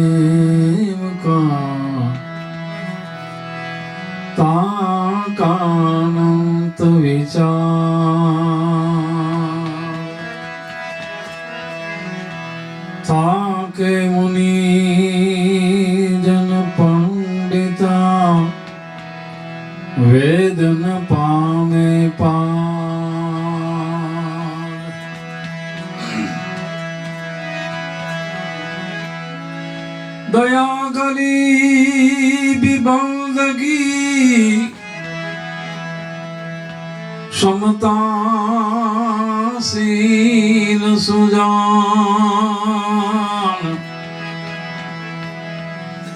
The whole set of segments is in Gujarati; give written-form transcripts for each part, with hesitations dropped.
वासुदेव का ताकानंत विचार ताके मुनि जन पंडिता वेद न पामे पार। दया गरीबी बंदगी समता सील सुजान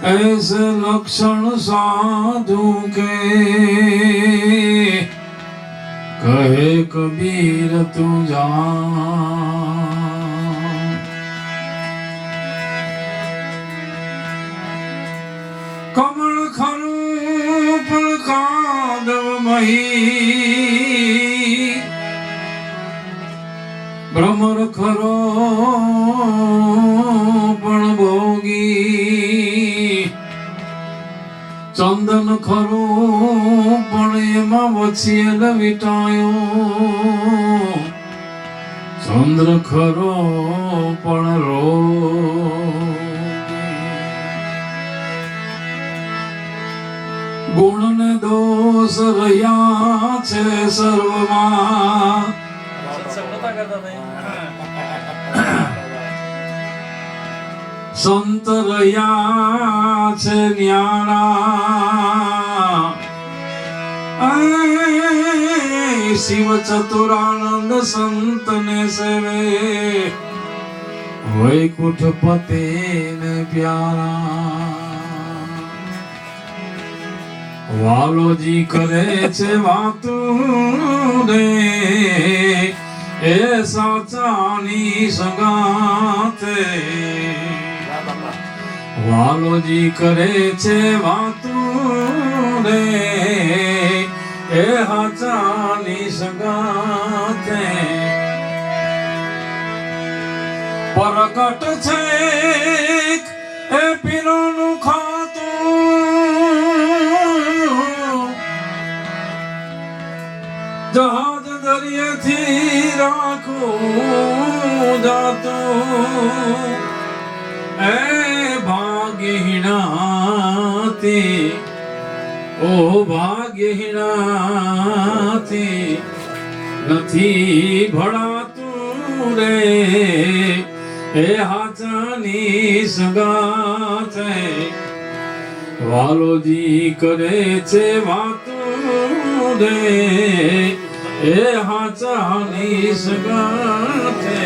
ऐसे लक्षण साधु के कहे कबीर तू जान। कमल खरू पर कादव मही भ्रमर खरो पण भोगी चंदन खरो पण एमा वछियल विटायो चंद्र खरो पण रो गुण ने दोष रह्या छे सर्वमां संत रह्या छे न्याणा शिव चतुरानंद संत ने सेवे वैकुंठ पति ने प्यारा। वालोजी करे छे वातु रे ए साचानी संगाते वालोजी करे छे वातु रे ए हाचानी संगाते परकट छे ए पीरोनु खातु जहाज दरिये थी राखू जातु ए भाग्यहीनाती ओ भाग्यहीनाती नथी भळातु रे ए हाचानी संगाते वालोजी करे छे वातु रे ए हाचानी संगाते।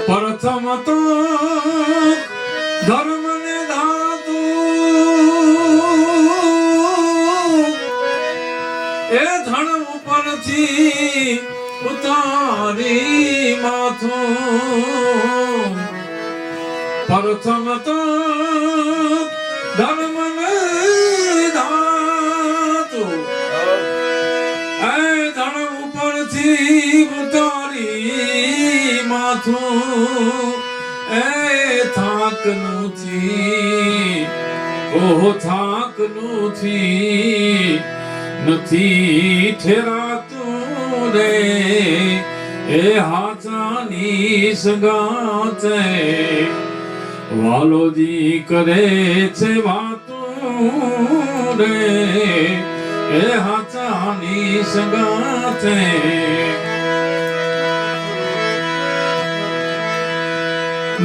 प्रथम तो धर्म ने धातु ए धन उपरथी उतारी माथु प्रथम तो धर्म ने धातु ए धन उपरथी उतारी माथु ए थाक नुथी ओ थाक नुथी नथी ठेरातु रे ए हाचानी संगाते वालोजी करे छे वातु रे ए हाचानी संगाते।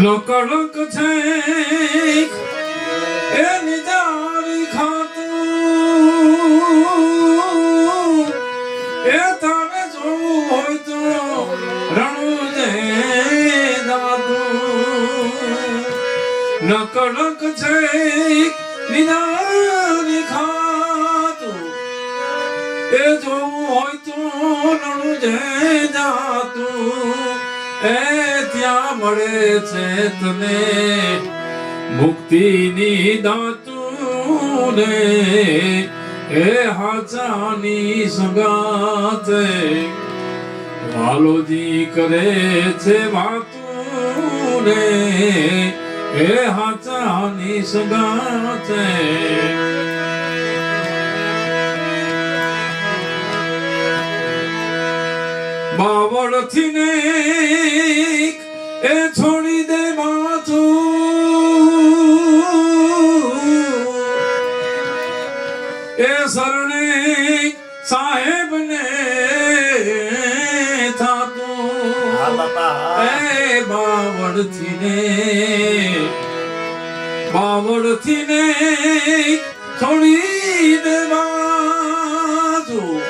लोकड़क छे ए निजारी खातु ए तारे जो होय तो रणु दे दादू लोकड़क छे निजारी खातु ए जो होय तो रणु दे दादू ए त्या મળે છે તને મુક્તિની દાતુ રે એ હાચાની સંગાતે વાલોજી કરે છે વાતું રે એ હાચાની સંગાતે બાવળથી ને એ છોડી દે માથું એ શરણે સાહેબ ને થાતું એ બાવળથી ને છોડી દે માથું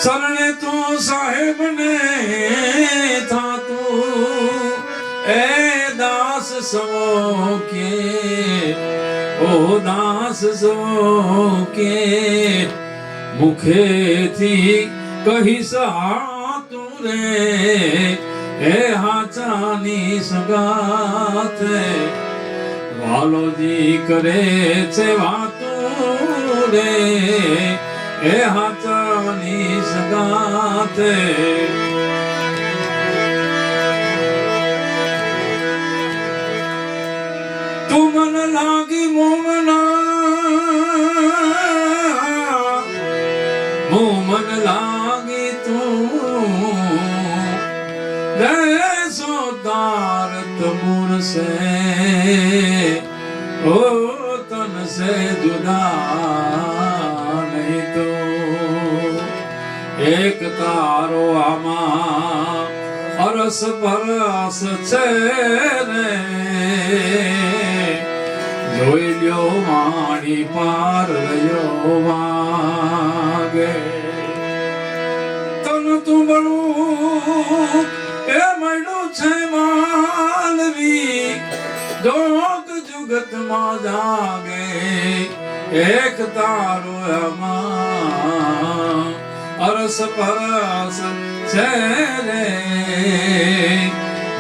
શરણે તો સાહેબ ને થાતું એ દાસ સવો કે ઓ દાસ સવો કે મુખેથી કહીશ હાતું રે એ હાચાની સંગાતે વાલોજી કરે છે વાતું રે એ હાચાની સંગાતે તું મન લાગી મોમન લાગી તું જૈસો તારત મુરસે ओ तन से जुदा नहीं तो एक तारो आमा अरस परस छे रे જોઈ લ્યો વાણી પાર રહ્યો વાગે તન તુંબળું એ મળ્યું છે માલવી જોગ જુગત માં જાગે એક તારો અમા અરસ પરસ છે રે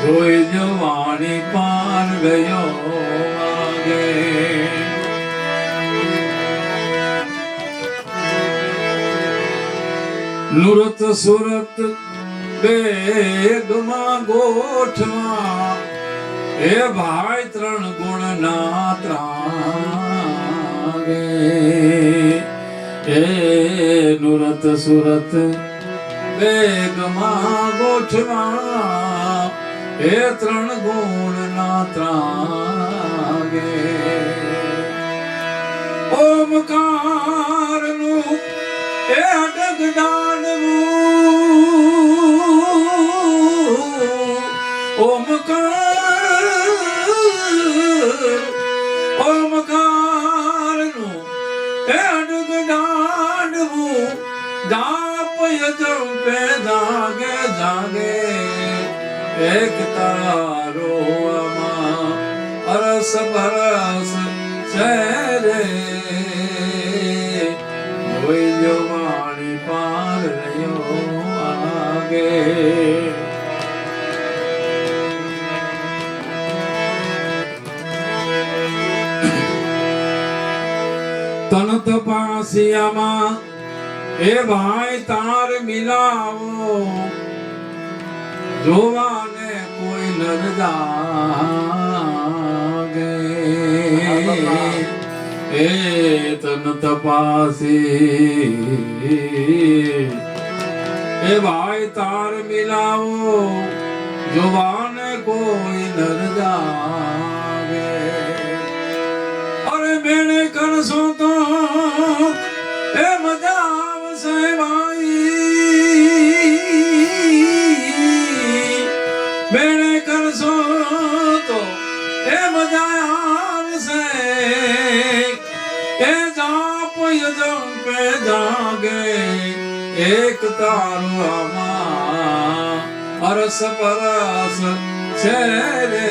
જોઈ લ્યો વાણી પાર ગયો વાગે નુરત સુરત બેગમાં ગોઠવા એ ભાઈ ત્રણ ગુણ ના ત્રાગે એ નુરત સુરત બેગમાં ગોઠવા એ ત્રણ ગુણ ના ત્રાગે ઓમકાર નું એ અડગ ડાળવું ઓમકાર નું એ અડગ ડાળવું જાપ યજંપે જાગે જાગે એક તારો આમાં અરસ પરસ છે રે જોઈ લ્યો વાણી પાર રહ્યો આગે તન તપાસિયામાં એ ભાઈ તાર મિલાવો જોવાને કોઈ નર જાગે એ તન તપાસી એ ભાઈ તાર મિલાવો જોવાને કોઈ નર જાગે અરે મેળે કરશો તો એ મજા આવશે ભાઈ મેળે કરશો તો એ મજા આવશે એ જાપ યજંપે જાગે એક તારું આમાં અરસ પરસ છે રે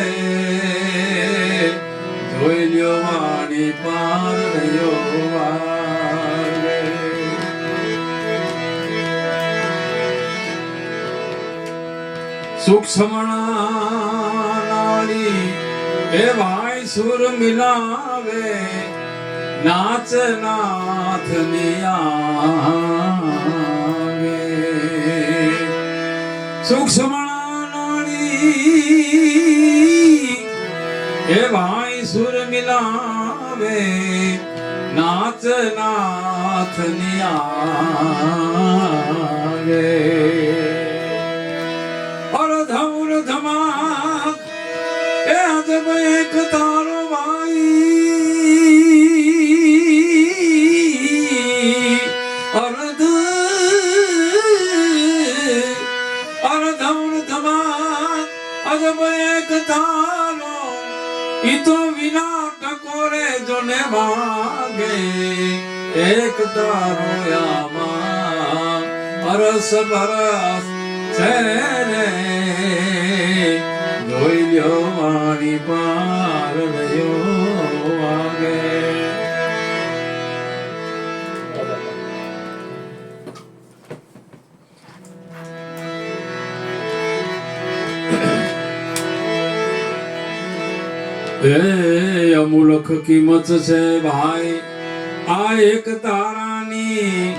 જોઈ લ્યો વાણી પાર રહ્યો વાગે સૂક્ષ્મણા નાળી એ ભાઈ સુર મિલાવે નાચ નાથની આગે સૂક્ષ્મ નાણી એ ભાઈ સુર મિલાવે નાચ નાથની આગે અર્ધમ ધમાક એ અજબ એક તારો ભાઈ અર્ધમ ધમાક અજબ એક તારો ઈ તો વિના ટકોરે જોને ભાગે એક તારો આમાં અરસ બરસ છે રે જોઈ લ્યો મારી પાર રહ્યો આગે એ અમૂલક કિંમત છે ભાઈ આ એક તારાની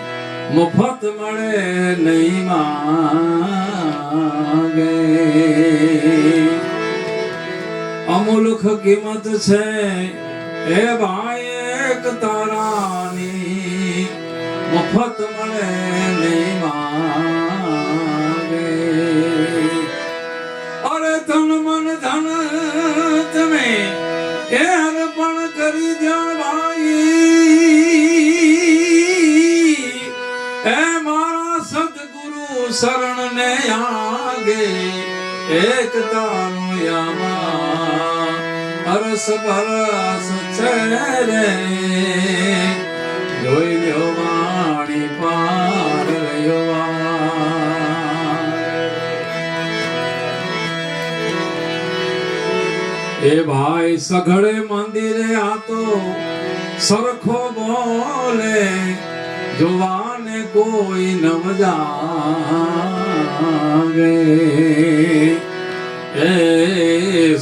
મફત મળે નહીં માંગે અમૂલક કિંમત છે એ ભાઈ એક તારાની મફત મળે નહીં માંગે અરે ધન મન ધન તમે એ અર્પણ કરી દો ભાઈ એ મારા સદગુરુ શરણ ને આગે એક તારો યામાં અરસ બરસ છે રે જોઈ લ્યો વાણી પાર રહ્યો એ ભાઈ સઘળે મંદિરે આ તો સરખો બોલે જોવાને કોઈ નવ જાગે એ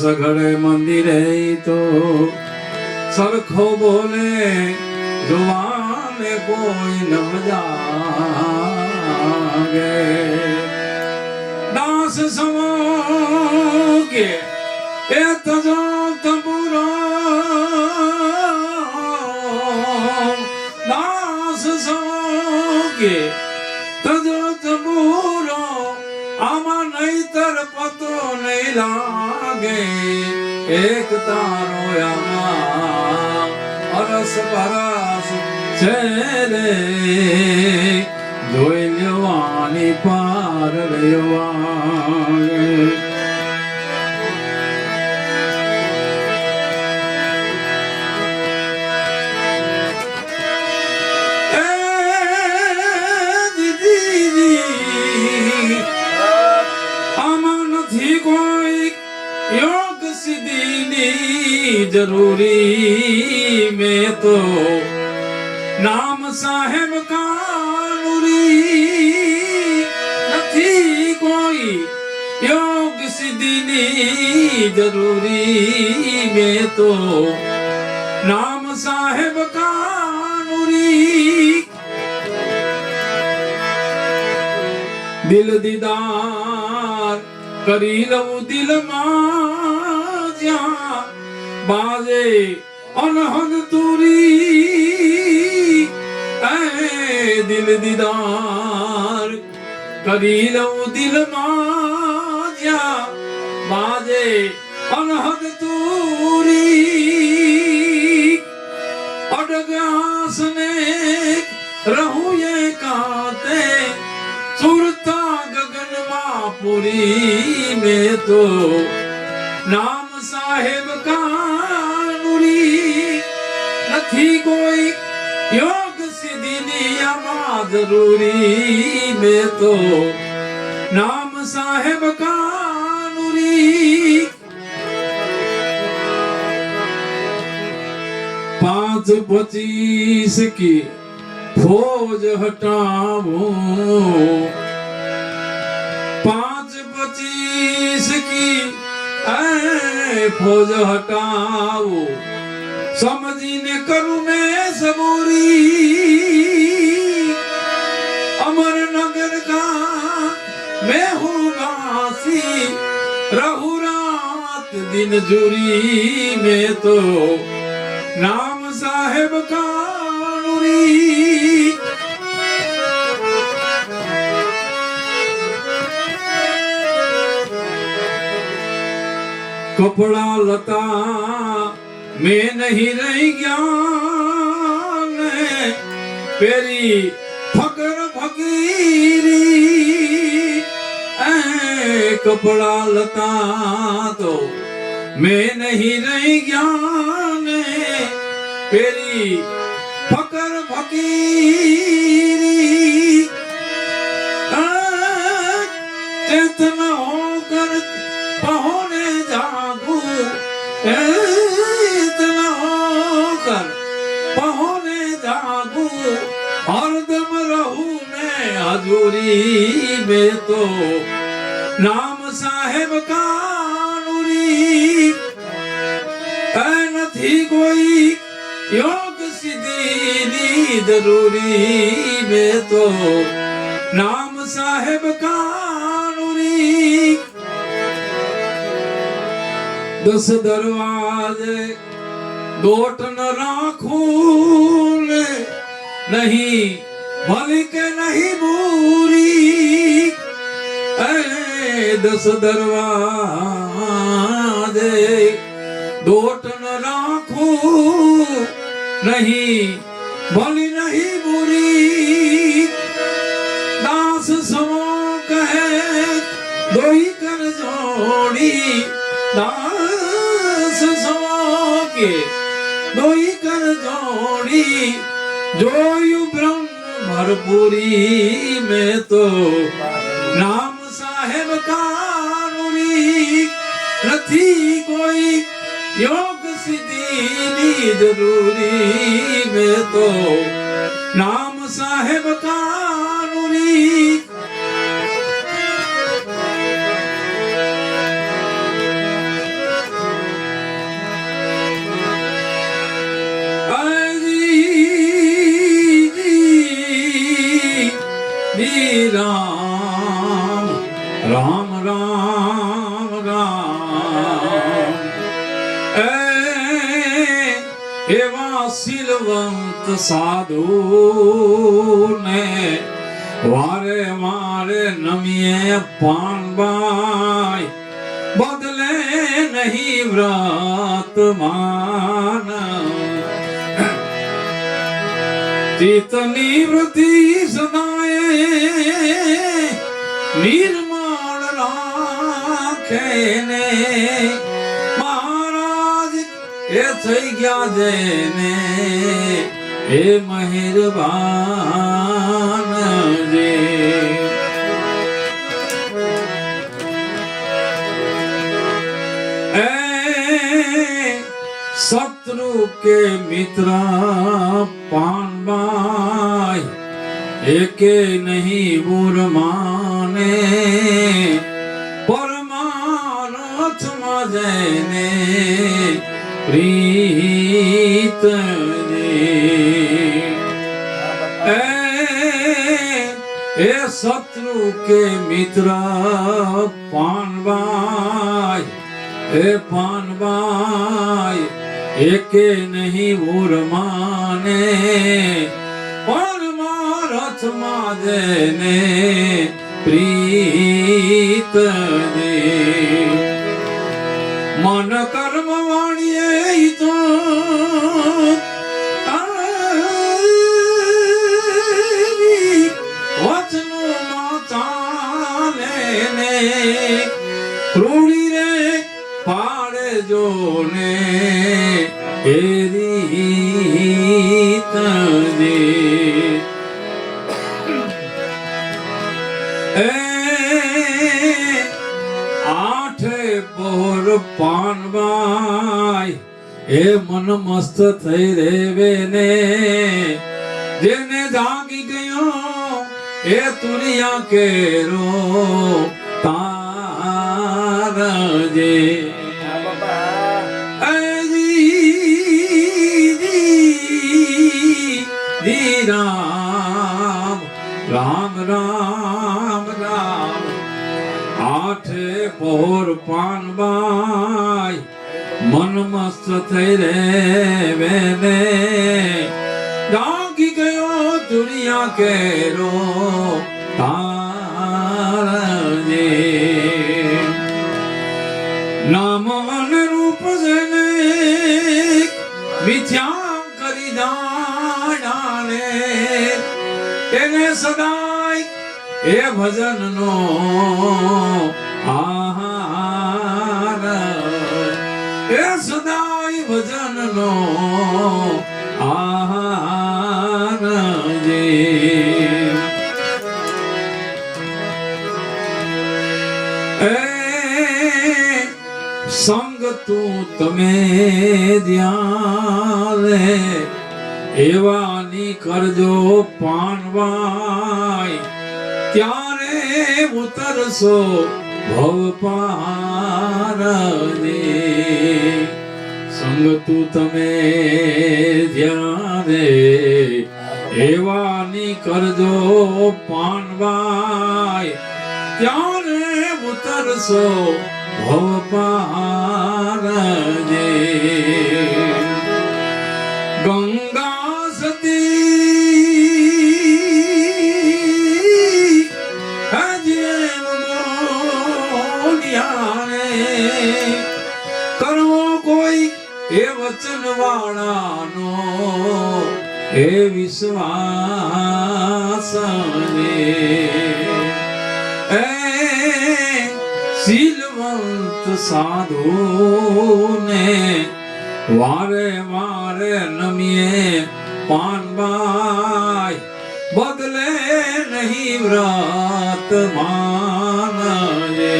સઘળે મંદિરે તો સરખો બોલે જોવાને કોઈ નવ જાગે દાસ સમો કે એ તજો તબુરો દાસ સોગે તજો તબુરો આમાં નહીતર પતો નહીં લાગે એક તારો આમાં અરસ પરસ છે રે જોઈ લેવાની પાર રહેવા योग सिद्धि जरूरी में तो नाम साहेब कानूरी नहीं कोई योग सिद्धि जरूरी में तो नाम साहेब कानूरी दिल दीदार કરી લઉં દિલમાં જ્યાં બાજે અનહદ તુરી એ દિલ દીદાર કરી લઉં દિલમાં જ્યાં બાજે અનહદ તુરી અડગાસને રહું એ કાતે સુરતા ગગનમાં પુરી में तो नाम साहेब कानूरी નથી કોઈ योग सिद्धि नियमा जरूरी में तो नाम साहेब कानूरी 5-25 की फौज हटाऊं 5-25 की फौज हटाऊं समझीने करूं मैं सबूरी अमर नगर का मैं हूँ वासी रहूं रात दिन जुरी में तो नाम साहेब का नूरी कपड़ा लता में नहीं रही ज्ञान पेरी फकर फकीरी कपड़ा लता तो मैं नहीं रही ज्ञान पेरी फकर फकीरी चेतन होकर पहुने जागू चेतन होकर पहुने जागू हरदम रहूं मैं हजूरी में तो नाम साहेब का नूरी નથી કોઈ योग सिद्धि जरूरी में तो नाम साहेब का नूरी 10 दरवाजे दोट न राखूं नहीं भली के नहीं बुरी 10 दरवाजे दोट न राखूं नहीं भली नहीं बुरी दास समो कहे दोई कर जोड़ी दास समो के दोई कर जोड़ी जोयु ब्रह्म भरपूरी में तो नाम साहेब का नूरी નથી कोई योग सिद्धि जरूरी में तो नाम साहेब का नूरी राम राम राम राम एवा सिलवंत साधु ने वारे वारे नमिये पानबाई बदले नहीं व्रत मान चेतनी वृत्ति सदाए निर्मल राखे ने महाराज ए થઈ ગયા જેને એ મહેરબાન જે ए शत्रु के मित्र पानबाई एके नहीं बुर माने परमानथ मजने प्रीत ए शत्रु के मित्र पानबाई ए पानबाई एके नहीं बुर माने परमारथ माजने प्रीत दे मन कर्म वाणिये तो वचनो माता लेने रूढ़ी रे पाड़े जोने एरी तजे आठे बोर पानबाई ए मन मस्त થઈ રેવે ને જેને જાગી ગયો એ તુરિયા કેરો તારજે કાઠે પહોર પાનબાઈ મન મસ્ત થઈ રે વેને જાગી ગયો દુનિયા કેરો તારજે નામ અને રૂપ જને મિથ્યા કરી દાડાને એને સદાય એ ભજનનો આહાર એ સદાય ભજનનો આહાર જે સંગ તું તમે ધ્યારે એવાની કરજો પાનવાય ત્યારે ઉતરશો ભવ પાર સંગ તું તમે ધ્યારે એવાની કરજો પાનવાય ત્યારે ઉતરશો ભવ પાર ગંગા સતી કરવો કોઈ એ વચન વાળાનો એ વિશ્વાસ એ શીલવંત સાધુને વારે વારે નમીએ પાનબાઈ બદલે નહીં વ્રત માનજે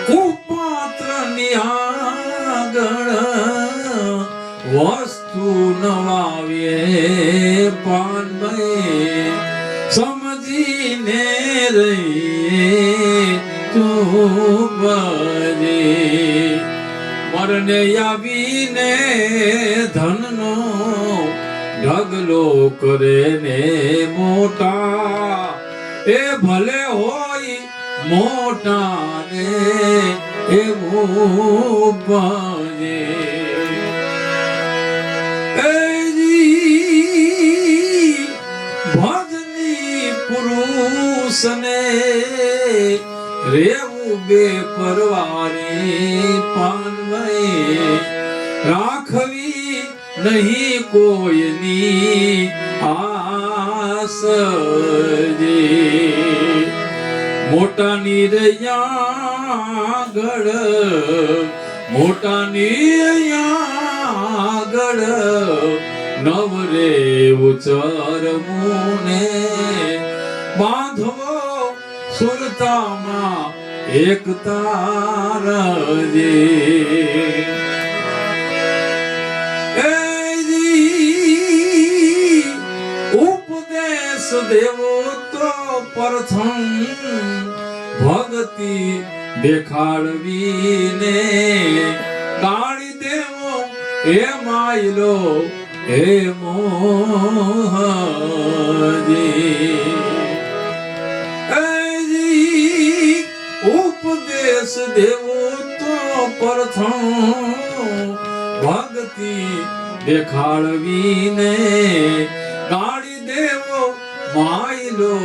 કુપાત્ર નિહાગળ વસ્તુ નવાવીએ પાનબાઈ સમજીને રહીએ તું બજે મરને આવીને ધનનો ઢગલો કરે ને મોટા એ ભલે હોય મોટા ને એવું બજે ભજની પુરુષને રેવું બે પરવારી પાનવાઈ રાખવી નહીં કોઈની આસ જે મોટાની રૈયાગળ મોટાની આગળ નવરે ઉચર મુને બાંધવો સુરતામાં એક તારજે ઉપદેશ દેવો તો પ્રથમ ભક્તિ દેખાડવીને ગાળી દેવો એ માયલો એ મોહજી ઉપદેશ દેવો તો પ્રથમ ભક્તિ દેખાડવીને ગાળી દેવો માયલો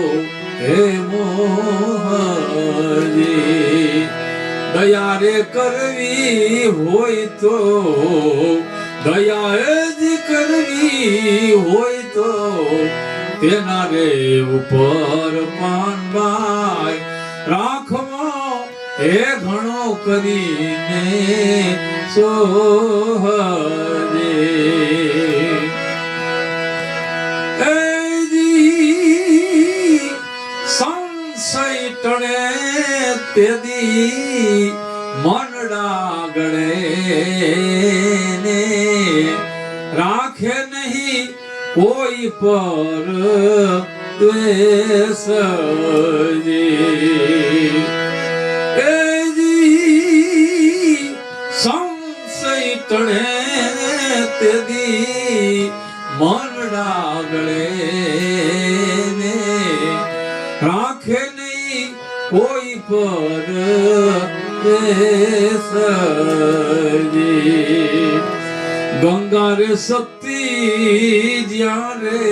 હે મોહજી દયા રે કરવી હોય તો દયા જ કરવી હોય તો તેના રે ઉપર પાનબાઈ રાખવો એ ઘણો કરીને સોહજે સંશય ટળે તેદી મનડા ગળે ને રાખે નહીં કોઈ પર દ્વેષ સંશય ટળે તેદી મનડા ગળે પર સજી ગંગા રે સતી જ્યારે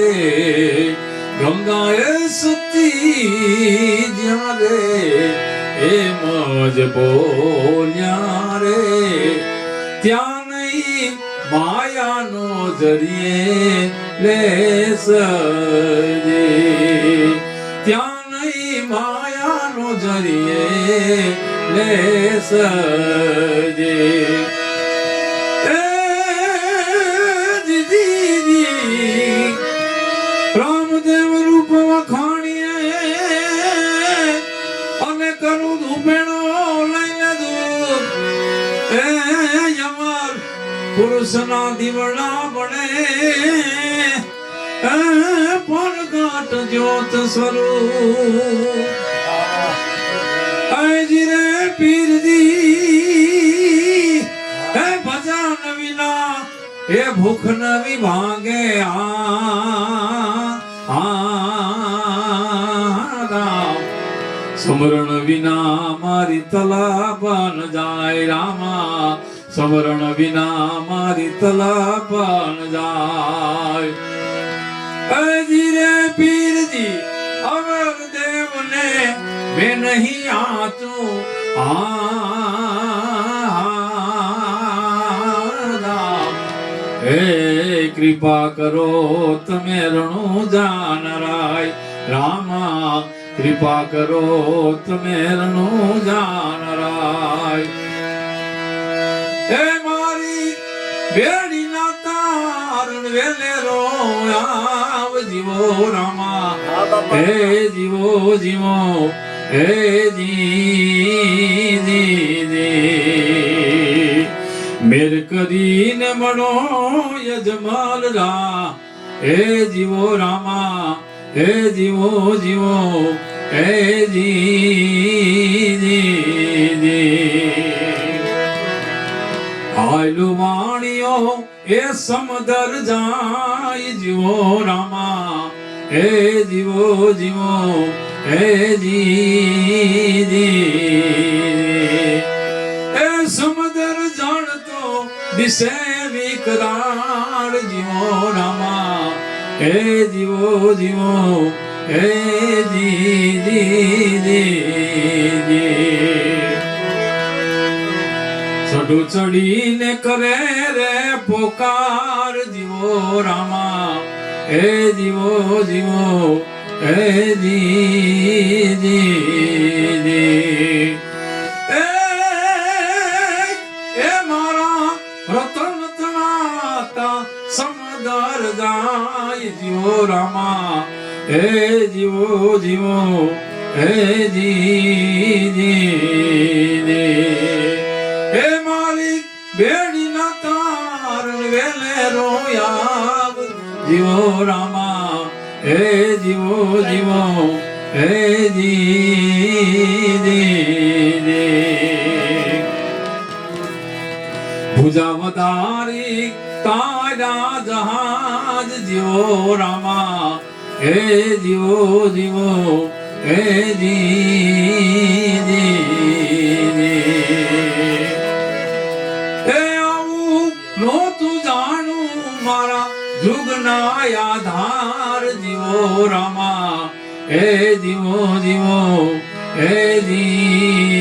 ગંગા એ સતી જ્યારે એમ જ બોલ્યા રે ત્યાં નહીં માયાનો જરીએ લે સજી ત્યાં નહીં માયાનો જરીએ લે સજી રામદેવ રૂપ વખાણીએ અને કરું ધૂપેણો લઈને દૂર એ યમર પુરુષના દીવડા બને પણ ગાંઠ જ્યોત સ્વરૂપ જીરે પીરજી એ ભજન વિના એ ભૂખ નવી ભાગે રામ સમરણ વિના મારી તલાબ ન જાય રામા સમરણ વિના મારી તલાબ ન જાય જીરે પીરજી અવર દેવને મેં નહીં આચું હે કૃપા કરો તમે રણુ જાનરાય રામા કૃપા કરો તમે રણુ જાનરાય હે મારી બેડી ના તારણ વેલે રો આવ જીવો રામા હે જીવો જીવો હે જી મેર કરીને મળો યજમાલ રા હે જીવો રામા હે જીવો જીવો હે જી આયલું વાણીઓ એ સમદર જાય જીવો રામા હે જીવો જીવો હે જી એ સમદર જાણતો દિશે વિકરાળ જીવો રામા હે જીવો જીવો હે જી ચડું ચડીને કરે રે પોકાર જીવો રામા હે જીવો જીવો હે જી એ મારા રતન તણાતા સમદર જાય જીવો રામા હે જીવો જીવો હે જી હે માલિક બેડી ના તારણ વેલે રોયાબ જીવો રામા હે જીવો જીવો હે જી ભુજા વધારી તારા જહાજ જીવો રામા હે જીવો જીવો હે જી નોતું જાણું મારા જુગના આધાર જીવો રામા હે જીવો જીવો હે જી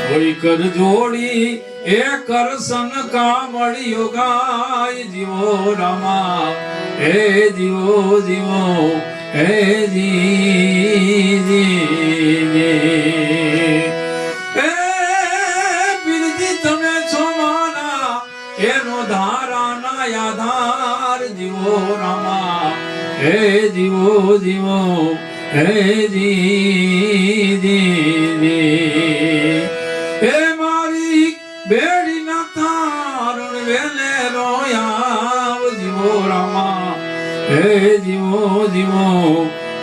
કોઈ કર જોડી એ કરસન કામળિયો ગાય જીવો રામા હે જીવો જીવો હે જી એનો ધારાના આધાર જીવો રામા હે જીવો જીવો હે જી હે મારી બેડી ના તારણ વેલે રોયાવ જીવો રામા હે જીવો જીવો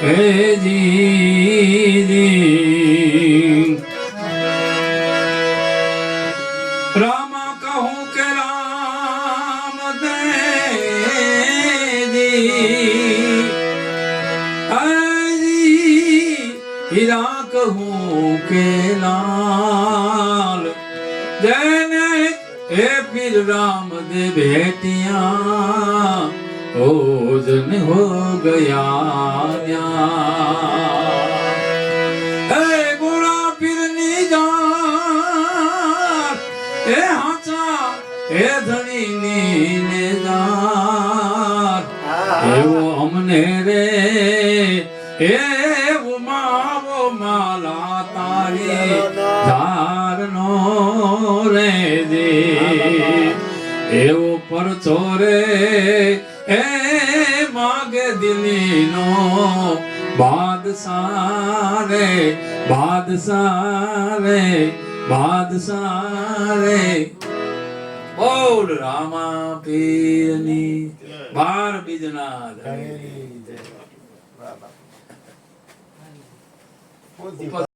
હે જી રામા કહું કે હીરા કહું કે લાલ જને એ પીર રામ દે ભેટિયા ઓજન હો ગયા ન્યા એ ગોળા પીરની જાન એ હાચા એ ધણીની ને જાન એવો અમને રે એ ઉમાવો માલા તારી ધારનો રે દે એવો પરચો રે એ માગે દિલીનો બાદશાહ રે બાદશાહ રે બાદશાહ રે બોલ રામા પીરની 12 બીજના ધણી